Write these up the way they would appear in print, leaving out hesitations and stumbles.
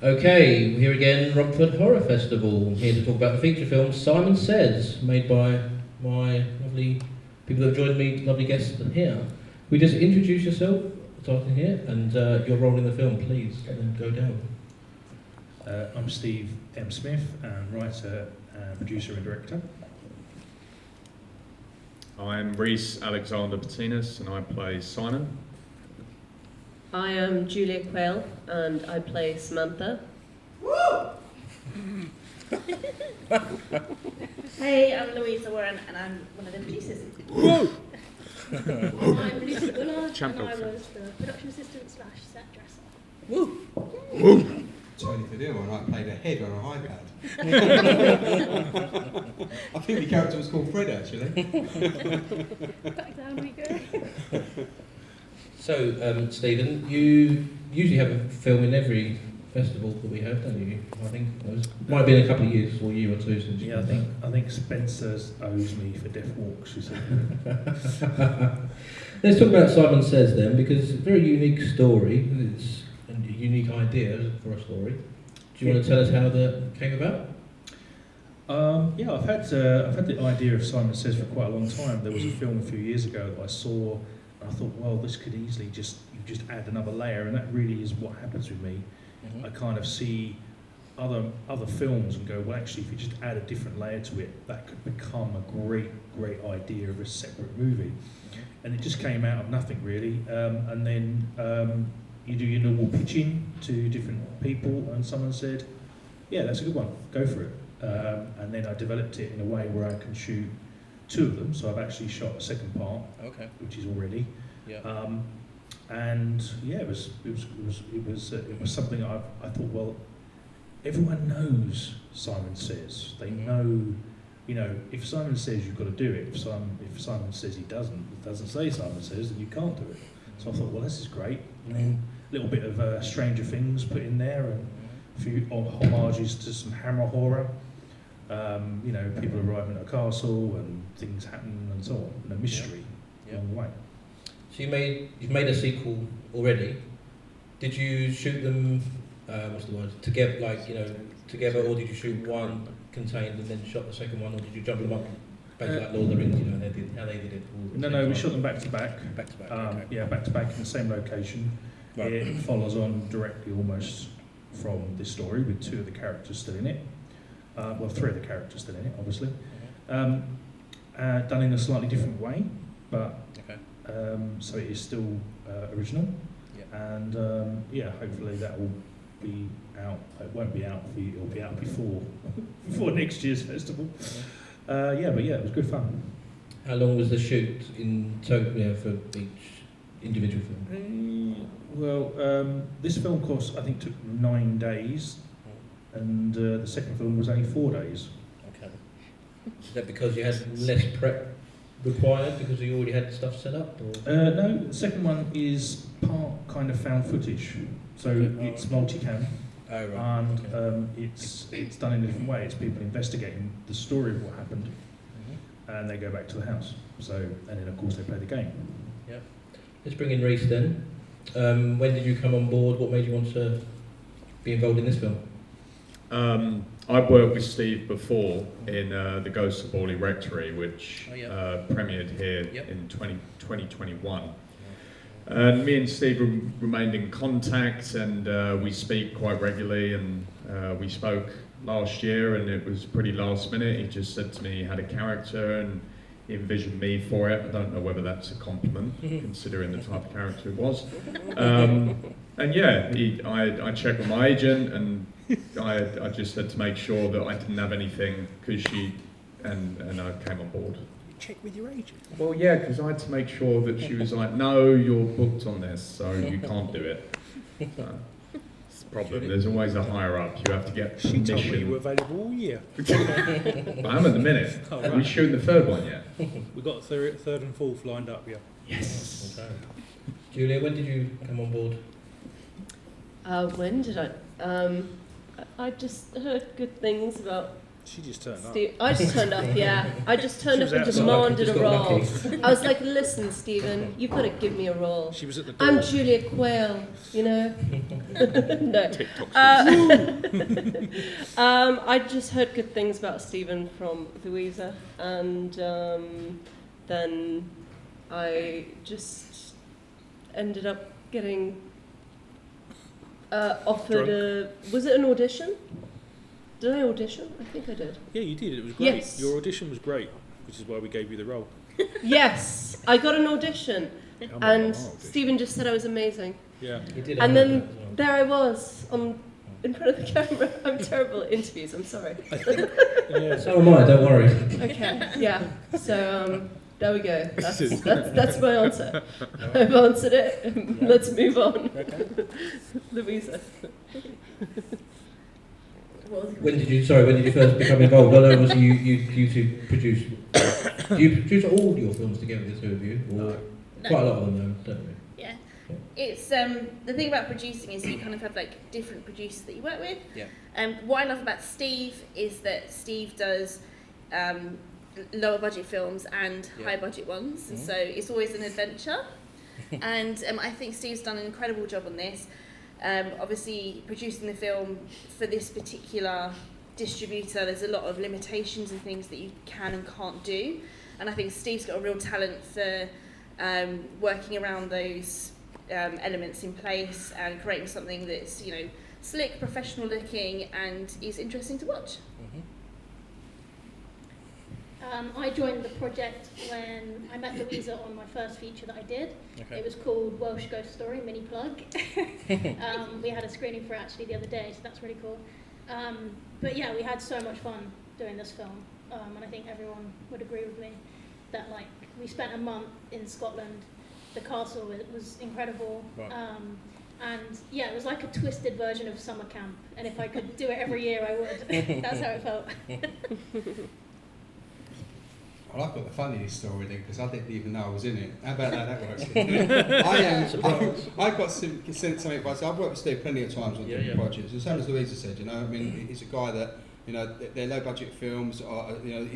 Okay, we're here again, Romford Horror Festival. Here to talk about the feature film Simon Says, made by my lovely people that have joined me, lovely guests here. We just introduce yourself, starting here, and your role in the film, please, and then go down. I'm Steve M. Smith, writer, producer and director. I'm Reece Alexander-Putinas and I play Simon. I am Julia Quayle and I play Samantha. Hey, I'm Louise Warren and I'm one of the producers. I'm Reece Woolard and I was the production assistant / set dresser. Tony Fadil and I played a head on an iPad. I think the character was called Fred actually. Back down we go. So, Stephen, you usually have a film in every festival that we have, don't you? I think it might have been a couple of years, or a year or two since. Yeah, I think Spencer owes me for Death Walks, you said. Let's talk about Simon Says then, because it's a very unique story. It's a unique idea for a story. Do you want to tell us how that came about? Yeah, I've had the idea of Simon Says for quite a long time. There was a film a few years ago that I saw, and I thought, well, this could easily you just add another layer, and that really is what happens with me. Mm-hmm. I kind of see other films and go, well, actually, if you just add a different layer to it, that could become a great idea of a separate movie. Mm-hmm. And it just came out of nothing really, and then you do your normal pitching to different people, and someone said, yeah, that's a good one, go for it. And then I developed it in a way where I can shoot two of them, so I've actually shot a second part, Okay. which is all ready. Yeah. And yeah, it was something I thought, well, everyone knows Simon Says. They know, if Simon says you've got to do it. If Simon says he doesn't say Simon Says, then you can't do it. So I thought, well, this is great. A little bit of Stranger Things put in there, and a few homages to some Hammer horror. People arriving at a castle and things happen and so on, and a mystery along the way. So you've made a sequel already. Did you shoot them? Together, together, or did you shoot one contained and then shot the second one, or did you jump them up, basically like Lord of the Rings? How they did it. No, we shot them back to back. Back to back. Okay. Yeah, back to back in the same location. Right. It follows on directly almost from this story with two of the characters still in it. Three of the characters still in it, obviously. Done in a slightly different way, but Okay. so it is still original. Yeah. And hopefully that will be out. It won't be out. It'll be out before next year's festival. Okay. It was good fun. How long was the shoot in total for each individual film? This film course I think took 9 days, and the second film was only 4 days. Okay. Is that because you had less prep required because you already had stuff set up? Or? No, the second one is part kind of found footage, so it's multicam, Oh, right. and Okay. it's done in a different way. It's people investigating the story of what happened, Mm-hmm. and they go back to the house. So, and then of course they play the game. Yep. Let's bring in Reece then. When did you come on board? What made you want to be involved in this film? I've worked with Steve before in The Ghost of Borley Rectory, which premiered here in 2021. And me and Steve remained in contact, and we speak quite regularly, and we spoke last year, and it was pretty last minute. He just said to me he had a character and he envisioned me for it. I don't know whether that's a compliment, considering the type of character it was. I checked with my agent, and I just had to make sure that I didn't have anything, and I came on board. Check with your agent. Well, yeah, because I had to make sure that she was like, no, you're booked on this, so you can't do it. So, it's the problem. There's always a higher up. You have to get She permission. told me you were available all year. I am at the minute. Oh, Are right. we shooting the third one yet? We've got third and fourth lined up, yeah. Yes. Okay. Julia, when did you come on board? When did I? I just heard good things about She just turned up. I just turned up, yeah. I just turned She up was and outside. demanded a Just got role. lucky. I was like, listen, Stephen, you've got to give me a role. She was at the door. I'm Julia Quayle, you know? No. TikTok. I just heard good things about Stephen from Louisa, and then I just ended up getting offered was it an audition? Did I audition? I think I did. Yeah, you did. It was great. Yes. Your audition was great, which is why we gave you the role. Yes, I got an audition, Oh, and wow, audition. Stephen just said I was amazing. Yeah. You did And have then that as well. there I was in front of the camera. I'm terrible at interviews. I'm sorry. Yeah. So am I, don't worry. Okay, yeah. So there we go. That's my answer. I've answered it. Let's move on. Louisa. When did you first become involved? I know obviously you two produce. Do you produce all your films together, the two of you? Or No. quite a lot of them though, don't we? Yeah. Yeah. It's the thing about producing is you kind of have like different producers that you work with. Yeah. What I love about Steve is that Steve does lower budget films and high budget ones, and so it's always an adventure. And I think Steve's done an incredible job on this. Obviously, producing the film for this particular distributor, there's a lot of limitations and things that you can and can't do. And I think Steve's got a real talent for working around those elements in place and creating something that's, you know, slick, professional looking, and is interesting to watch. I joined the project when I met Louisa on my first feature that I did. Okay. It was called Welsh Ghost Story, mini plug. We had a screening for it actually the other day, so that's really cool. But yeah, we had so much fun doing this film, and I think everyone would agree with me that like we spent a month in Scotland. The castle was incredible. Right. And yeah, it was like a twisted version of summer camp, and if I could do it every year I would. That's how it felt. Well, I've got the funniest story then, because I didn't even know I was in it. How about that? That works. I got sent something by. So I've worked with Steve plenty of times on different projects. And same as Louisa said, you know, I mean, he's a guy that, you know, they're low budget films, or, you know,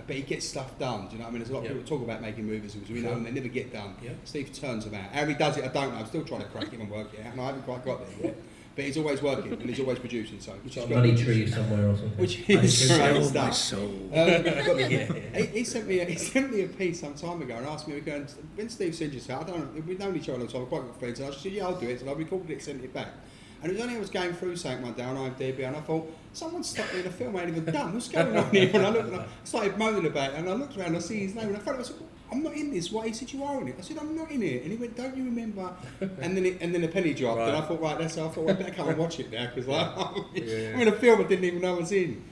but he gets stuff done. Do you know what I mean? There's a lot of people talk about making movies, as we know, and they never get done. Steve turns them out. How he does it, I don't know. I'm still trying to crack it and work it out, and I haven't quite got there yet. But he's always working and he's always producing, so which is Money tree somewhere or something. which is great stuff. soul. He sent me a piece some time ago and asked me, when Steve said yourself, I don't know, we've known each other a long time, we're quite good friends, and I just said, yeah, I'll do it, so I recorded it, sent it back. And it was only I was going through something one day on IMDb, and I thought, someone's stuck me in a film I ain't even done, what's going on here? And I started moaning about it, and I looked around and I see his name, and I felt, I said, I'm not in this. Why? He said, you are in it. I said, I'm not in it. And he went, don't you remember? And then the penny dropped, and I thought, right, that's how I thought, I better come and watch it now, because like, I'm in a film I didn't even know I was in.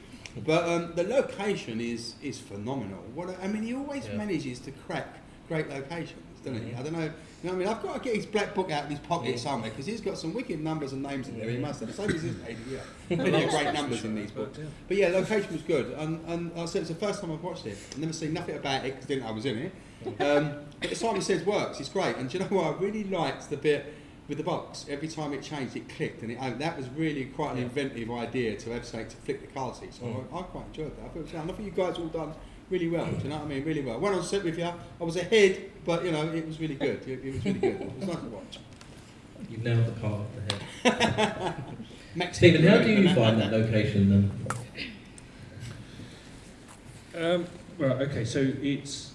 But the location is phenomenal. I mean, he always manages to crack great locations, doesn't he? I don't know. You know what I mean? I've got to get his black book out of his pocket somewhere, because he's got some wicked numbers and names in there. He must have. Same as his lady, Plenty of great numbers in these books. But yeah, location was good. And I said it's the first time I've watched it. I've never seen nothing about it, because I didn't know I was in it. But the Simon Says works. It's great. And do you know what? I really liked the bit with the box. Every time it changed, it clicked. And that was really quite an inventive idea to have something to flick the card seat. So I quite enjoyed that. I think you guys all done really well, do you know what I mean? Really well. When I was sitting with you, I was ahead, but you know, it was really good. It was really good. It was nice to watch. You've nailed the part of the head. Stephen, how do you find that location then? Well, okay, so it's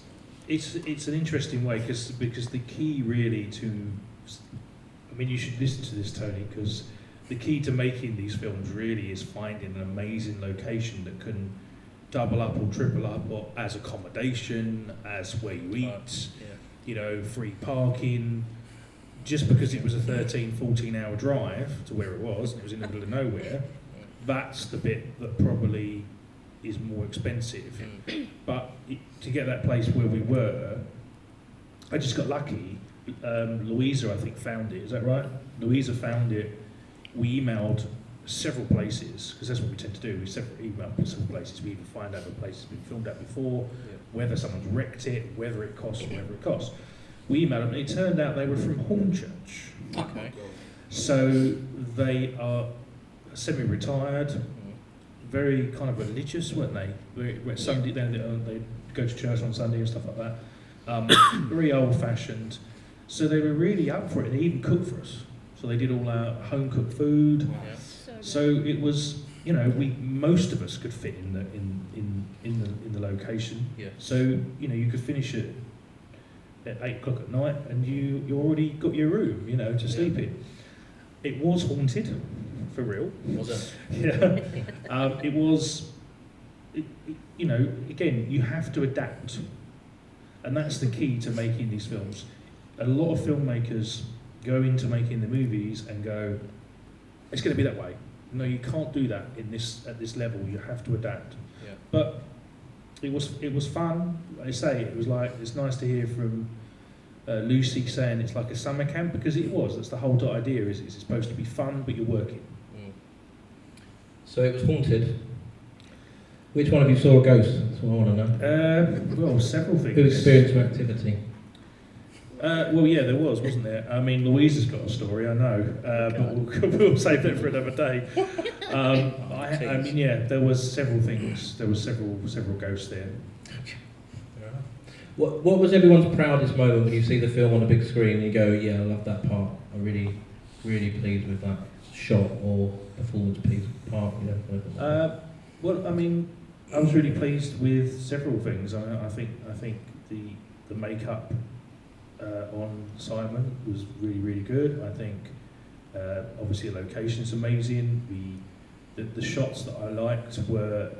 an interesting way because the key really to, I mean, you should listen to this, Tony, because the key to making these films really is finding an amazing location that can double up or triple up or as accommodation, as where you eat, you know, free parking. Just because it was a 13-14 hour drive to where it was, and it was in the middle of nowhere, that's the bit that probably is more expensive. But to get that place where we were, I just got lucky. Louisa, I think, found it. Is that right? Louisa found it. We emailed several places, because that's what we tend to do. We email several places. We even find out the place has been filmed at before, whether someone's wrecked it, whether it costs, whatever it costs. We emailed them, and it turned out they were from Hornchurch. Okay. So they are semi-retired. very kind of religious, weren't they? Where Sunday they go to church on Sunday and stuff like that. Very old-fashioned. So they were really up for it. They even cooked for us. So they did all our home-cooked food. Yeah. So it was, you know, most of us could fit in the location. Yeah. So you know, you could finish it at 8 o'clock at night, and you already got your room, you know, to sleep in. It was haunted, for real. Was it? Yeah. It was. You know, again, you have to adapt, and that's the key to making these films. A lot of filmmakers go into making the movies and go, it's going to be that way. No, you can't do that at this level. You have to adapt. Yeah. But it was fun. Like I say, it's nice to hear from Lucy saying it's like a summer camp, because it was. That's the whole idea. Is it's supposed to be fun, but you're working. Mm. So it was haunted. Which one of you saw a ghost? That's what I want to know. Well, several things. Who experienced some activity? Well, yeah, there wasn't there? I mean, Louise has got a story, I know, but we'll save that for another day. I mean, yeah, there was several things. There was several ghosts there. What was everyone's proudest moment when you see the film on a big screen and you go, yeah, I love that part. I'm really, really pleased with that shot or performance piece part. You know. Well, I mean, I was really pleased with several things. I think the makeup on Simon was really, really good. I think obviously the location's amazing. The shots that I liked were,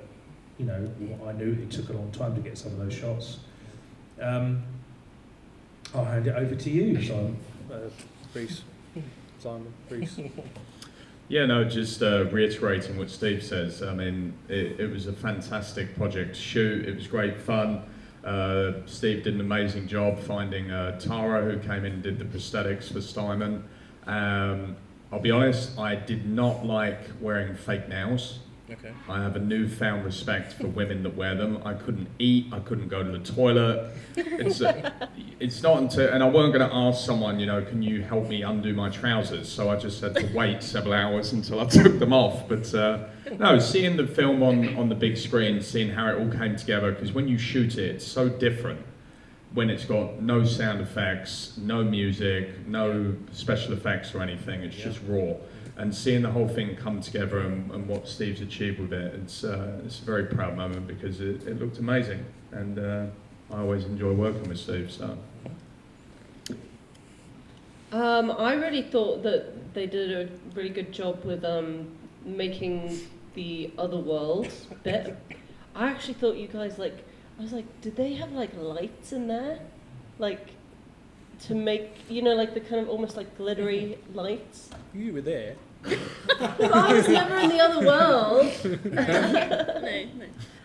you know, I knew it took a long time to get some of those shots. I'll hand it over to you, Simon. Reece. Simon, Reece. Yeah, no, just reiterating what Steve says. I mean, it was a fantastic project to shoot. It was great fun. Steve did an amazing job finding Tara, who came in and did the prosthetics for Simon. I'll be honest, I did not like wearing fake nails. Okay. I have a newfound respect for women that wear them. I couldn't eat, I couldn't go to the toilet. It's not until, and I weren't going to ask someone, you know, can you help me undo my trousers? So I just had to wait several hours until I took them off. But no, seeing the film on the big screen, seeing how it all came together, because when you shoot it, it's so different when it's got no sound effects, no music, no special effects or anything. It's just raw. And seeing the whole thing come together and what Steve's achieved with it, it's a very proud moment, because it looked amazing. And I always enjoy working with Steve. So. I really thought that they did a really good job with making the other world bit. I actually thought you guys, I was like, did they have like lights in there? Like, to make, you know, like the kind of almost like glittery lights? You were there. Well, I was never in the other world.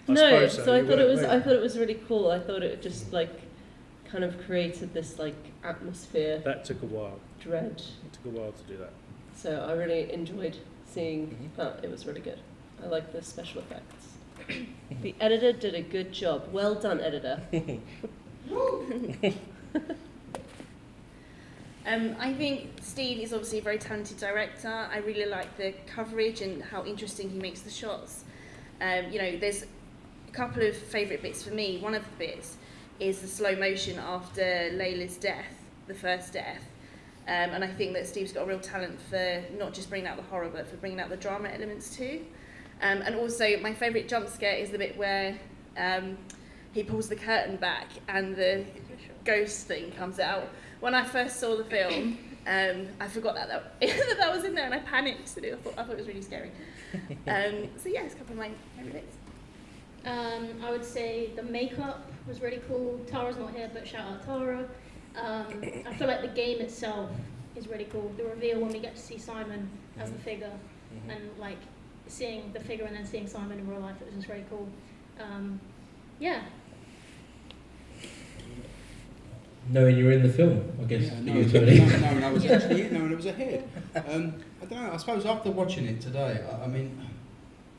No, so I thought it was really cool. I thought it just like kind of created this like atmosphere. That took a while. Dread. It took a while to do that. So I really enjoyed seeing that. It was really good. I like the special effects. The editor did a good job. Well done, editor. I think Steve is obviously a very talented director. I really like the coverage and how interesting he makes the shots. You know, there's a couple of favourite bits for me. One of the bits is the slow motion after Layla's death, the first death. And I think that Steve's got a real talent for not just bringing out the horror, but for bringing out the drama elements too. And also, my favourite jump scare is the bit where he pulls the curtain back and the ghost thing comes out. When I first saw the film, I forgot that was in there, and I panicked. I thought it was really scary. So yeah, it's a couple of my favourite bits. I would say the makeup was really cool. Tara's not here, but shout out Tara. I feel like the game itself is really cool. The reveal when we get to see Simon as the figure, and like seeing the figure and then seeing Simon in real life, it was just really cool. Yeah. Knowing you were in the film, I guess. Yeah, no, I was actually in there and it was a hit. I don't know, I suppose after watching it today, I mean,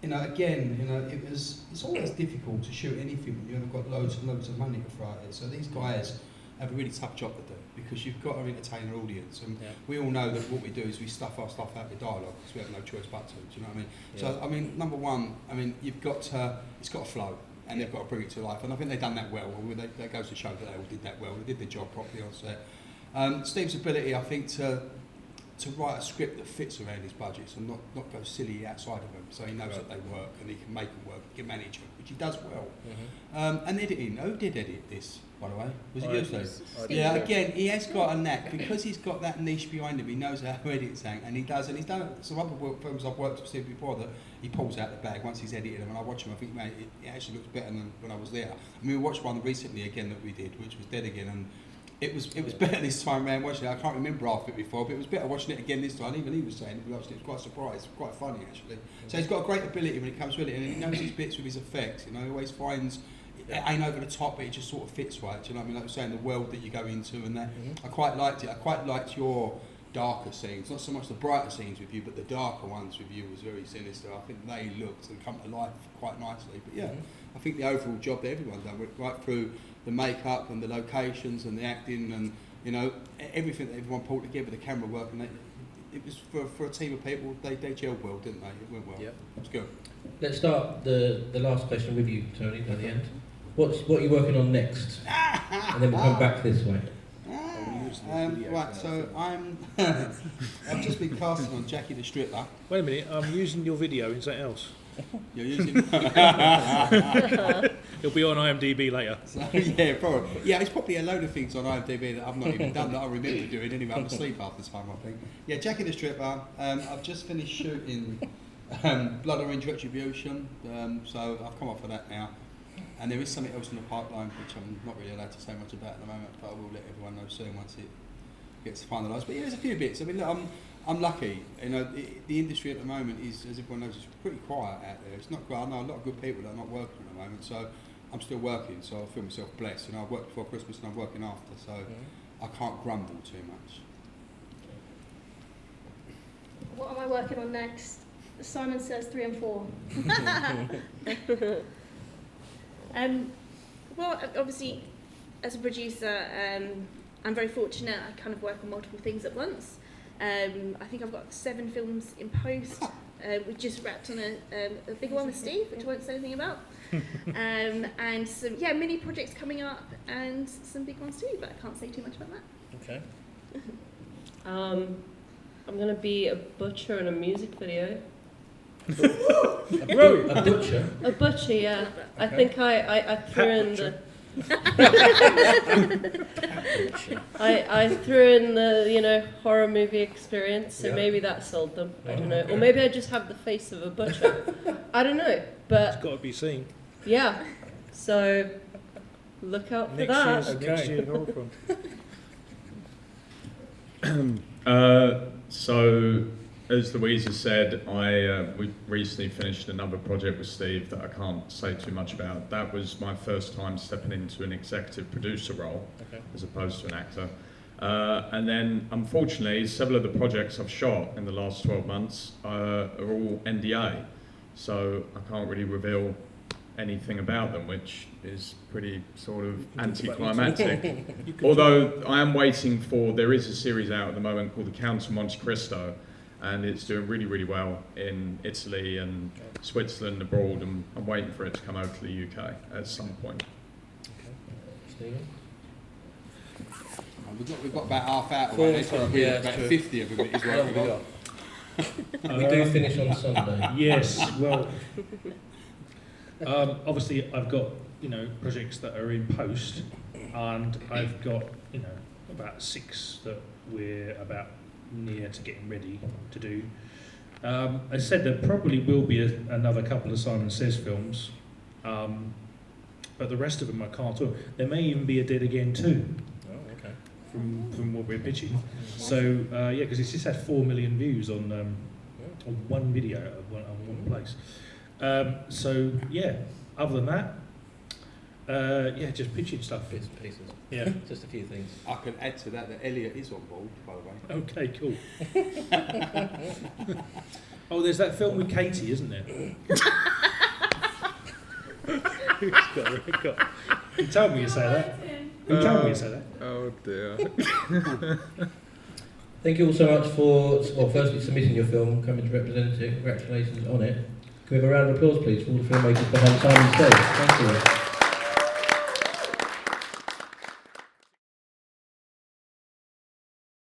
you know, again, you know, it's always difficult to shoot anything when you haven't got loads and loads of money to throw at it. So these guys have a really tough job to do. because you've got to entertain an audience, and Yeah. we all know that what we do is we stuff our stuff out with dialogue because we have no choice but to. Do you know what I mean? So I mean, number one, I mean, you've got to, it's got to flow, and they've got to bring it to life, and I think they've done that well. That goes to show that they all did that well. They did their job properly on set. Steve's ability, I think, to write a script that fits around his budgets and not go silly outside of them, so he knows that they work and he can make them work, he can manage them, which he does well. And editing, who did edit this, by the way? Was it you, Steve? Yeah, again, he has got a knack, because he's got that niche behind him, he knows how to edit something, and he does, and he's done some other films I've worked with Steve before that he pulls out the bag once he's edited them, and I watch them, I think, man, it actually looks better than when I was there. I mean, we watched one recently again that we did, which was Dead Again, and it was better this time around watching it. I can't remember half of it before, but it was better watching it again this time. Even he was saying, he was quite surprised, quite funny actually. So he's got a great ability when it comes to it, and he knows his bits with his effects. You know, he always finds it ain't over the top, but it just sort of fits right. Do you know what I mean? Like I'm saying, the world that you go into and that. I quite liked it. I quite liked your darker scenes, not so much the brighter scenes with you, but the darker ones with you was very sinister. I think they looked and come to life quite nicely. But yeah, I think the overall job that everyone done, right through the makeup and the locations and the acting and, you know, everything that everyone pulled together, the camera work, and it was for a team of people, they gelled well, didn't they? It went well. Yeah. It was good. Let's start the last question with you, Tony, by the end. What are you working on next? And then we'll come back this way. Right, so I've just been casting on Jackie the Stripper. Wait a minute, I'm using your video in something else. You're using It'll be on IMDb later. So, yeah, probably. Yeah, it's probably a load of things on IMDb that I've not even done that I remember doing anyway. I'm asleep half the time, I think. Yeah, Jackie the Stripper. I've just finished shooting Blood Orange Retribution, so I've come off of that now. And there is something else in the pipeline which I'm not really allowed to say much about at the moment, but I will let everyone know soon once it gets finalised. But yeah, there's a few bits. I mean, look, I'm lucky. You know, the industry at the moment is, as everyone knows, it's pretty quiet out there. It's not. I know a lot of good people that are not working at the moment, so I'm still working. So I feel myself blessed. You know, I worked before Christmas and I'm working after, so I can't grumble too much. What am I working on next? Simon Says 3 and 4. Well, obviously, as a producer, I'm very fortunate. I kind of work on multiple things at once. I think I've got 7 films in post. We just wrapped on a big one with Steve, which I won't say anything about. And some mini projects coming up, and some big ones too, but I can't say too much about that. Okay. I'm going to be a butcher in a music video. A butcher? A butcher, yeah. I think I threw in the... I threw in the horror movie experience, so maybe that sold them. I don't know, or maybe I just have the face of a butcher. I don't know, but It's got to be seen. yeah. So look out for that. Next year's horror film. So, as Louise has said, we recently finished another project with Steve that I can't say too much about. That was my first time stepping into an executive producer role, as opposed to an actor. And then, unfortunately, several of the projects I've shot in the last 12 months are all NDA, so I can't really reveal anything about them, which is pretty sort of anticlimactic. Although I am waiting there is a series out at the moment called The Count of Monte Cristo, and it's doing really, really well in Italy and Switzerland, abroad, and I'm waiting for it to come over to the UK at some point. Stephen? We've got about half out of it, about 50 of them is what we've got. We do finish on Sunday. Yes, well, obviously I've got, projects that are in post, and I've got, about 6 that we're about near to getting ready to do. As I said, there probably will be another couple of Simon Says films, but the rest of them I can't talk. There may even be a Dead Again 2. From what we're pitching. So, because it's just had 4 million views on one video on one place. Other than that, just pitching stuff. Bits and pieces. Yeah. Just a few things. I can add to that Elliot is on board, by the way. Okay, cool. Oh, there's that film with Katie, isn't there? You told me you say that. You told me you say that. Oh dear. Thank you all so much for, well, firstly submitting your film, coming to represent it. Congratulations on it. Can we have a round of applause, please, for all the filmmakers behind Simon Says? Thank you.